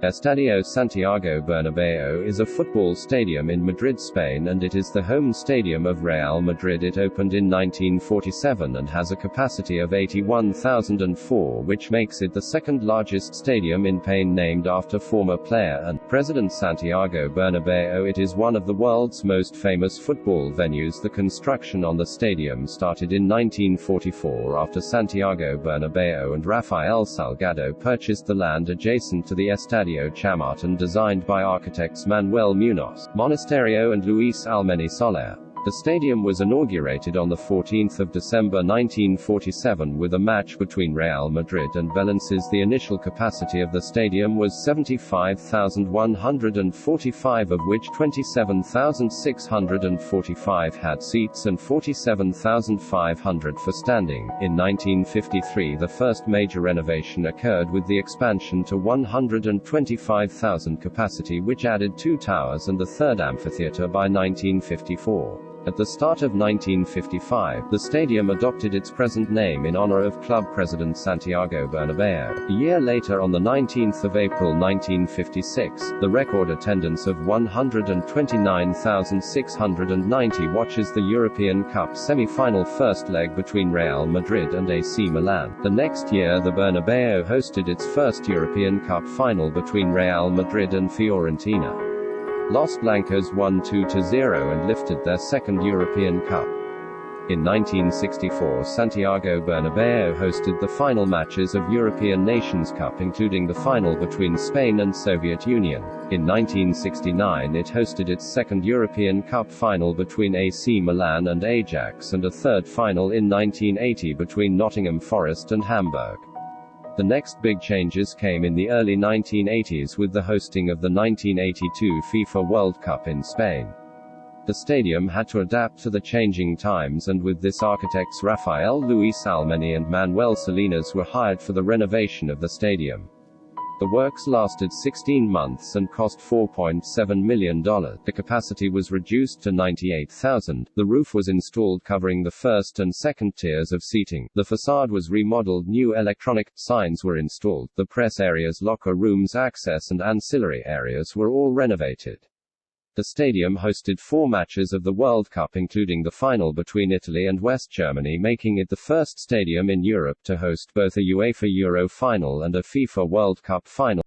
Estadio Santiago Bernabeu is a football stadium in Madrid, Spain, and it is the home stadium of Real Madrid. It opened in 1947 and has a capacity of 81,004, which makes it the second largest stadium in Spain, named after former player and President Santiago Bernabeu. It is one of the world's most famous football venues. The construction on the stadium started in 1944 after Santiago Bernabeu and Rafael Salgado purchased the land adjacent to the Estadio Chamartin, designed by architects Manuel Munoz, Monasterio and Luis Almeni Soler. The stadium was inaugurated on 14 December 1947 with a match between Real Madrid and Valencia. The initial capacity of the stadium was 75,145, of which 27,645 had seats and 47,500 for standing. In 1953, the first major renovation occurred with the expansion to 125,000 capacity, which added 2 towers and the third amphitheater by 1954. At the start of 1955, the stadium adopted its present name in honor of club president Santiago Bernabeu. A year later, on 19 April 1956, the record attendance of 129,690 watches the European Cup semi-final first leg between Real Madrid and AC Milan. The next year, the Bernabeu hosted its first European Cup final between Real Madrid and Fiorentina. Los Blancos won 2-0 and lifted their second European Cup. In 1964, Santiago Bernabeu hosted the final matches of European Nations Cup, including the final between Spain and Soviet Union. In 1969, it hosted its second European Cup final between AC Milan and Ajax, and a third final in 1980 between Nottingham Forest and Hamburg. The next big changes came in the early 1980s with the hosting of the 1982 FIFA World Cup in Spain. The stadium had to adapt to the changing times, and with this, architects Rafael Luis Almeni and Manuel Salinas were hired for the renovation of the stadium. The works lasted 16 months and cost $4.7 million. The capacity was reduced to 98,000. The roof was installed, covering the first and second tiers of seating. The facade was remodeled. New electronic signs were installed. The press areas, locker rooms, access and ancillary areas were all renovated. The stadium hosted 4 matches of the World Cup, including the final between Italy and West Germany, making it the first stadium in Europe to host both a UEFA Euro final and a FIFA World Cup final.